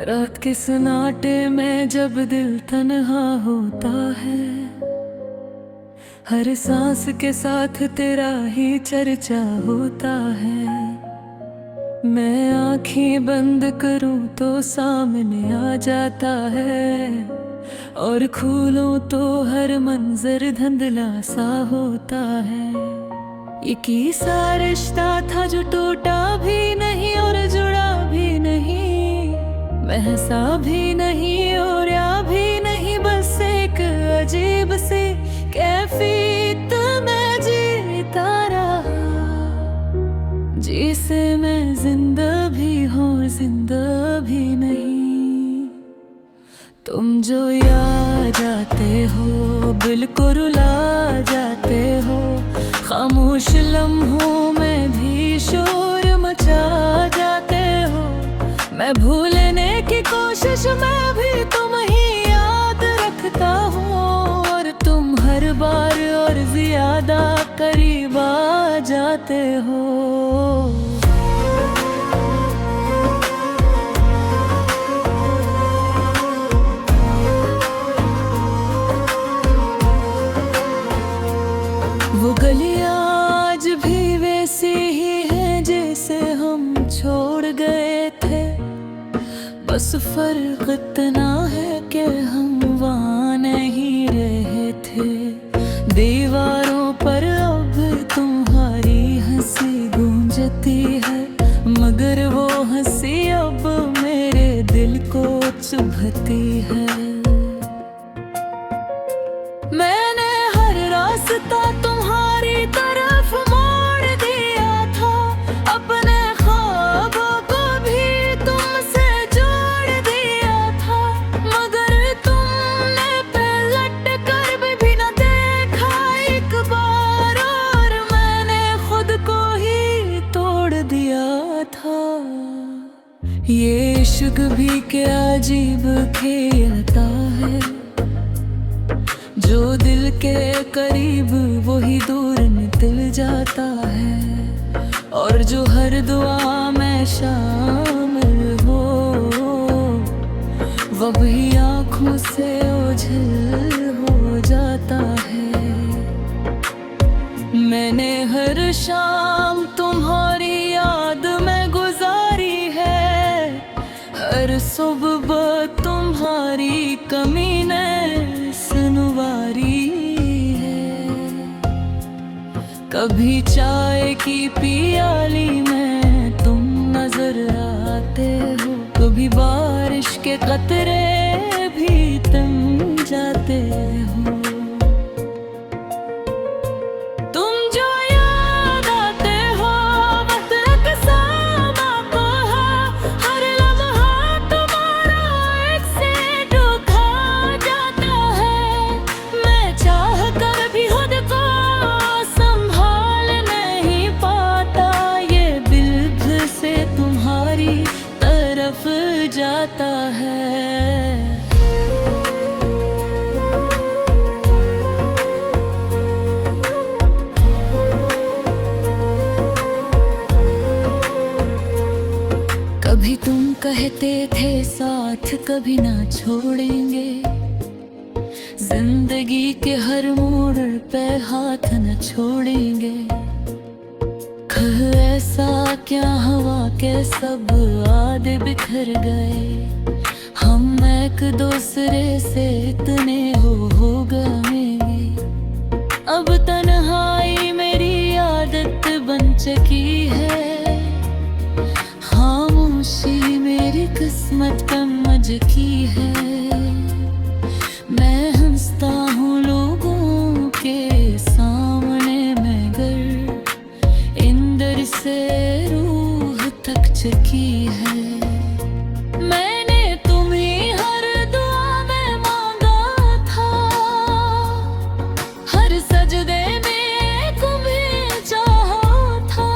रात के सन्नाटे में जब दिल तन्हा होता है, हर सांस के साथ तेरा ही चर्चा होता है। मैं आँखें बंद करूं तो सामने आ जाता है, और खोलूं तो हर मंजर धुंधला सा होता है। ये किसा रिश्ता था जो टूटा भी नहीं और जुड़ा भी नहीं, महसा भी नहीं और या भी नहीं, बस एक अजीब सी कैफियत में जीता रहा, जिसे मैं जिंदा भी हूँ जिंदा भी नहीं। तुम जो याद जाते हो बिल्कुल रुला जाते हो, खामोश लम्हों में भी शोर मचा जाते हो। मैं भूलने की कोशिश में भी तुम ही याद रखता हूँ, और तुम हर बार और ज्यादा करीब आ जाते हो। वो गलियां आज भी वैसी ही हैं जैसे हम छोड़ गए थे, बस फर्क इतना है कि हम वहाँ नहीं रहे थे। दीवारों पर अब तुम्हारी हंसी गूंजती है, मगर वो हंसी अब मेरे दिल को चुभती है। मैंने हर रास्ता तुम्हारी तरफ मोड़ दिया था, अपने ख्वाबों को भी तुमसे जोड़ दिया था, मगर तुमने पलट कर भी न देखा एक बार, और मैंने खुद को ही तोड़ दिया था। ये इश्क भी क्या अजीब खेलता है, जो दिल के करीब वही दूर निकल जाता है, और जो हर दुआ में शामिल हो वही आँखों से ओझल हो जाता है। मैंने हर शाम तुम्हारी याद में गुजारी है, हर सुबह तुम्हारी कमी ने सुनवारी है। कभी चाय की पियाली में तुम नजर आते हो, कभी बारिश के कतरे भी तुम जाते हो। तुम जो याद आते हो वक्त अक्सा बाको है, हर लम्हा तुम्हारा एक से धोखा जाता है। मैं चाह कर भी खुद को संभाल नहीं पाता, ये दिल फिर से तुम्हारी तरफ जाता है। कभी तुम कहते थे साथ कभी ना छोड़ेंगे, जिंदगी के हर मोड़ पे हाथ न छोड़ेंगे। ऐसा क्या हवा के सब आधे बिखर गए, हम एक दूसरे से इतने हो गए। अब तन्हाई मेरी आदत बन चुकी है, खामोशी मेरी किस्मत समझ की है। मैं हंसता हूँ लोगों के सामने मगर इंदर से रूह थक चुकी है। मैंने तुम्हें हर दुआ में मांगा था, हर सजदे में तुम्हें चाहा था,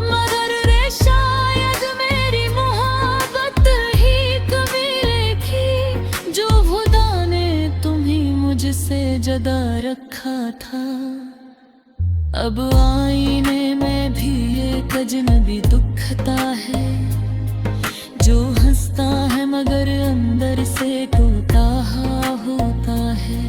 मगर रे शायद मेरी मोहब्बत ही कमी लिखी, जो खुदा ने तुम्हें मुझसे जदा रखा था। अब आईने में भी एक अजनबी दुखता है, जो हंसता है मगर अंदर से टूटा होता है।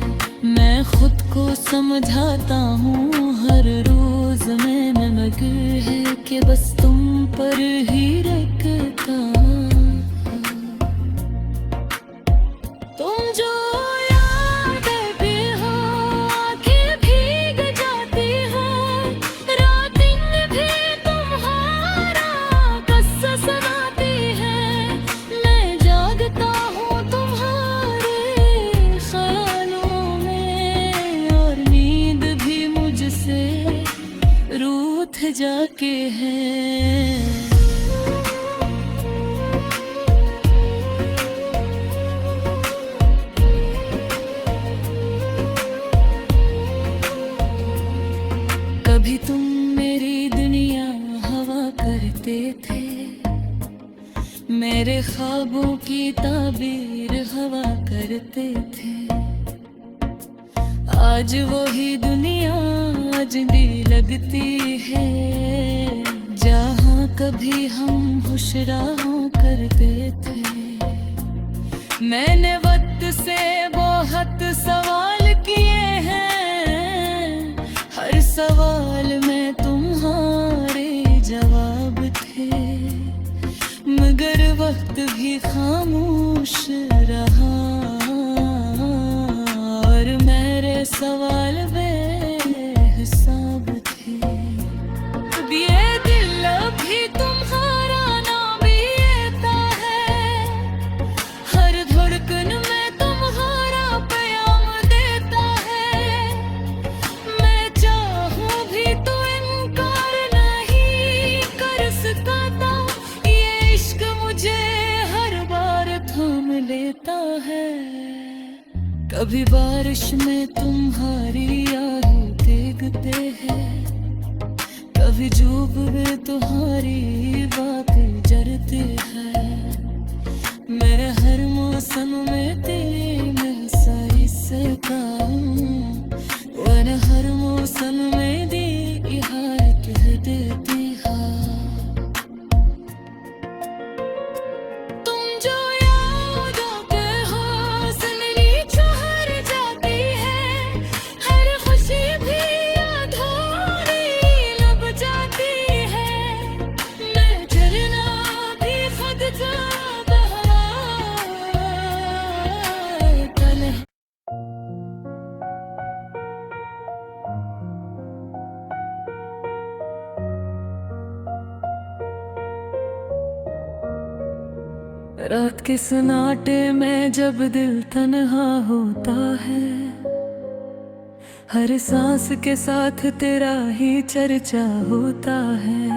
मैं खुद को समझाता हूँ हर रोज मैं मगर है कि बस तुम पर ही रखता। तुम जो जाके है। कभी तुम मेरी दुनिया हवा करते थे, मेरे ख्वाबों की ताबीर हवा करते थे। आज वही दुनिया अजनबी लगती है, जहाँ कभी हम खुश रहा करते थे। मैंने वक्त से बहुत सवाल किए हैं, हर सवाल में तुम्हारे जवाब थे, मगर वक्त भी खामोश रहा और मेरे सवाल बेहिसाब थे। अब ये दिल अभी तुम्हारा नाम लेता है, हर धड़कन में तुम्हारा प्याम देता है। मैं चाहूं भी तो इनकार नहीं कर सकता, ये इश्क मुझे हर बार थाम लेता है। कभी बारिश में तुम्हारी आहू देखते हैं, कभी धूप में तुम्हारी बात जरते हैं। मैं हर मौसम में तेरी महसाई सकता हूँ, वरना हर मौसम में दी हार कह देती है। रात के सन्नाटे में जब दिल तन्हा होता है, हर सांस के साथ तेरा ही चर्चा होता है।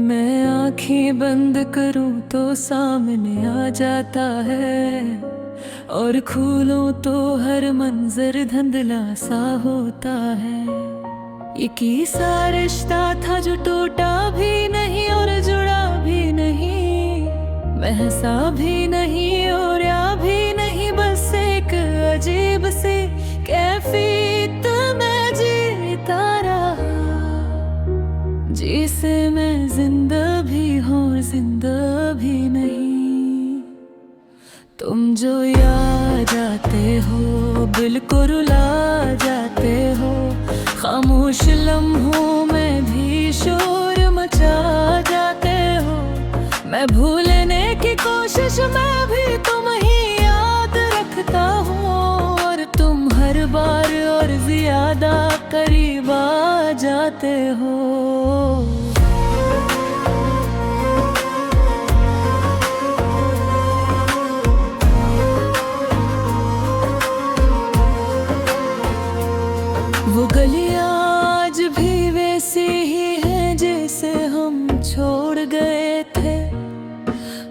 मैं आँखें बंद करूं तो सामने आ जाता है, और खोलूं तो हर मंजर धुंधला सा होता है। ये किसा रिश्ता था जो टूटा भी नहीं और जुड़ा भी नहीं, महसा भी नहीं और या भी नहीं, बस एक अजीब सी कैफियत में जीता रहा, जिसे मैं जिंदा भी हूँ जिंदा भी नहीं। तुम जो याद जाते हो बिल्कुल रुला जाते हो, खामोश लम्हों में भी शोर मचा जाते हो। मैं भूलने की कोशिश में भी तुम ही याद रखता हूँ, और तुम हर बार और ज्यादा करीब आ जाते हो। वो गलियां आज भी वैसी ही हैं जैसे हम छोड़ गए थे,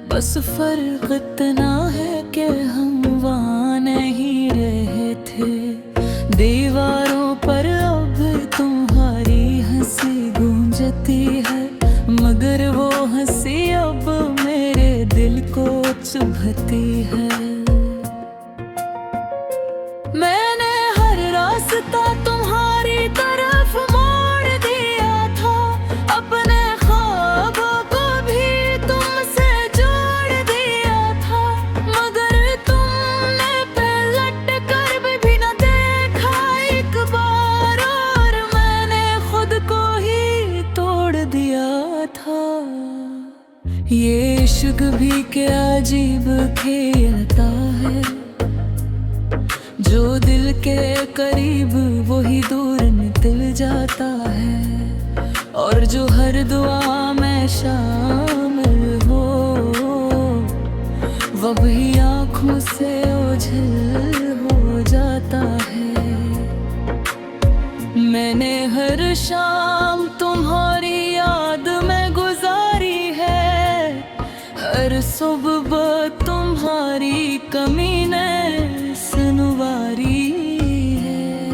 बस फर्क इतना है कि हम वहाँ नहीं रहे थे। दीवारों पर अब तुम्हारी हंसी गूंजती है, मगर वो हंसी अब मेरे दिल को चुभती है। मैंने हर रास्ता तुम्हारी तरफ मोड़ दिया था, अपने ख्वाबों को भी तुमसे जो भी क्या अजीब खेलता है, जो दिल के करीब वही दूर निकल जाता है। और जो हर दुआ में शामिल हो वो भी आँखों से ओझल हो जाता है। मैंने हर शाम तुम्हारी याद में गुजारी है, हर सुबह तुम्हारी कमी ने सुनवारी है।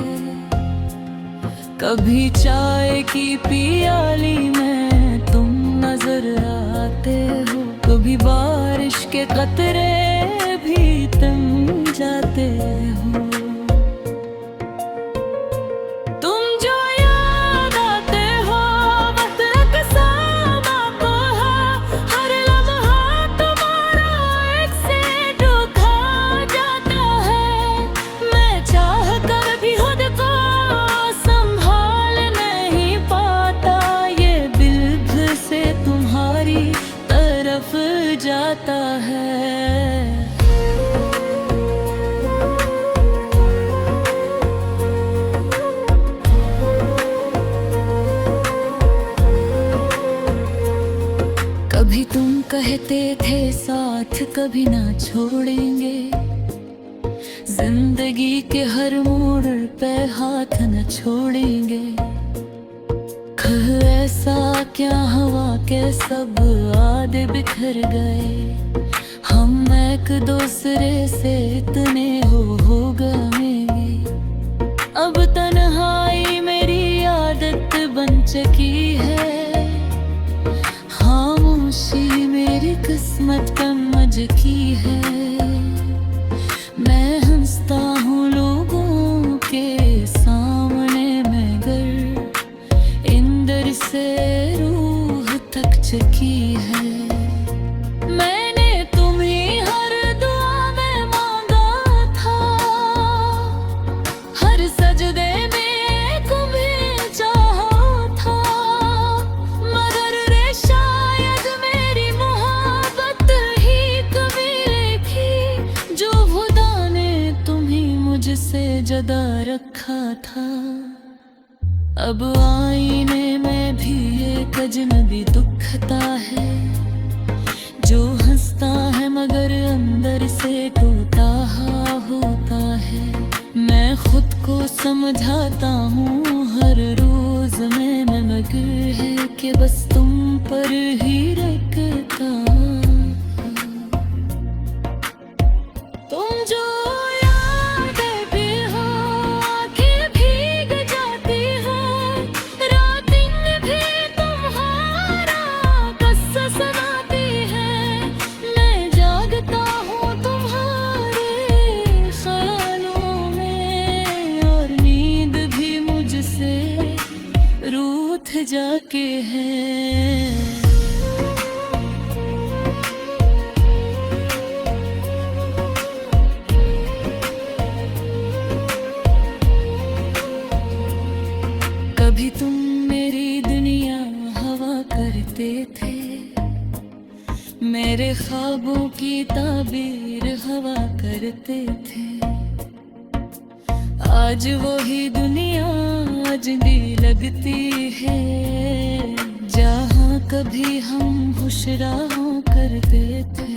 कभी चाय की पियाली में तुम नजर आते हो, कभी बारिश के कतरे भी तुम जाते हो। जाता है कभी तुम कहते थे साथ कभी ना छोड़ेंगे, जिंदगी के हर मोड़ पे हाथ न छोड़ेंगे। ऐसा क्या हवा के सब आधे बिखर गए, हम एक दूसरे से इतने हो गए। अब तन्हाई मेरी आदत बन चुकी है, खामोशी मेरी किस्मत समझ की है। मैं हंसता हूँ लोगों के सामने मगर से रूह थक चुकी है। मैंने तुम्हें हर दुआ में मांगा था, हर सजदे में तुम्हें चाहा था, मगर रे शायद मेरी मोहब्बत ही कभी देखी, जो खुदा ने तुम्हें मुझसे जुदा रखा था। अब आईने में भी एक अजनबी दुखता है, जो हंसता है मगर अंदर से टूटा होता है। मैं खुद को समझाता हूँ हर रोज मैं मगर है कि बस तुम पर ही रखता। तुम जो जाके हैं कभी तुम मेरी दुनिया हवा करते थे, मेरे ख्वाबों की ताबीर हवा करते थे। आज वही दुनिया अजनबी लगती है, जहाँ कभी हम खुश रहा करते थे।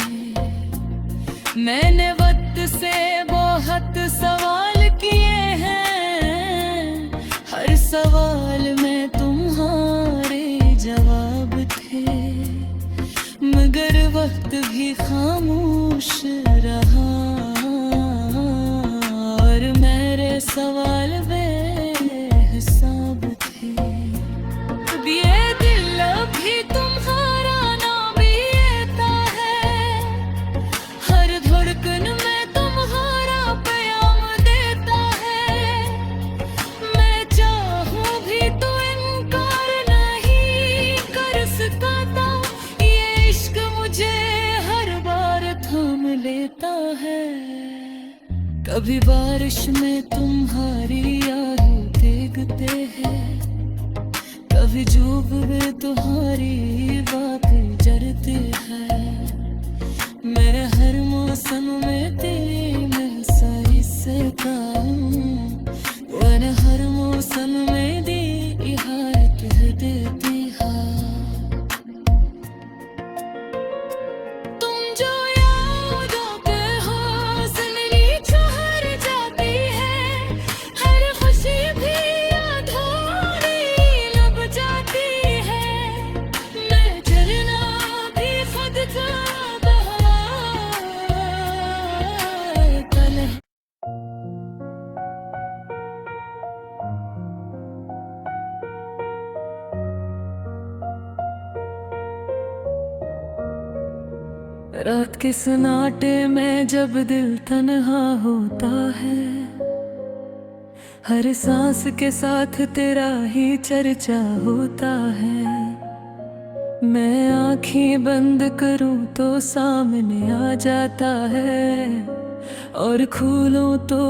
मैंने वक्त से बहुत सवाल किए हैं, हर सवाल में तुम्हारे जवाब थे, मगर वक्त भी खामोश रहा और मेरे सवाल बेहिसाब थे। अब ये दिल अभी तुम्हारा नाम लेता है, हर धड़कन में तुम्हारा प्याम देता है। मैं चाहूँ भी तो इनकार नहीं कर सकता, ये इश्क मुझे हर बार थाम लेता है। कभी बारिश में तुम्हारी आहू देखते हैं, कभी धूप में तुम्हारी बात जरती है। मैं हर मौसम में तेरी मैं सही से हूँ, मैंने हर मौसम में दी इहारत है देती हाँ। तुम जो यादों के हो जिंदगी ठहर जाती है, हर खुशी भी अधूरी लब जाती है। मैं चलना भी खुद का कल रात के सन्नाटे में जब दिल तन्हा होता है, हर सांस के साथ तेरा ही चर्चा होता है। मैं आँखें बंद करूं तो सामने आ जाता है, और खोलूं तो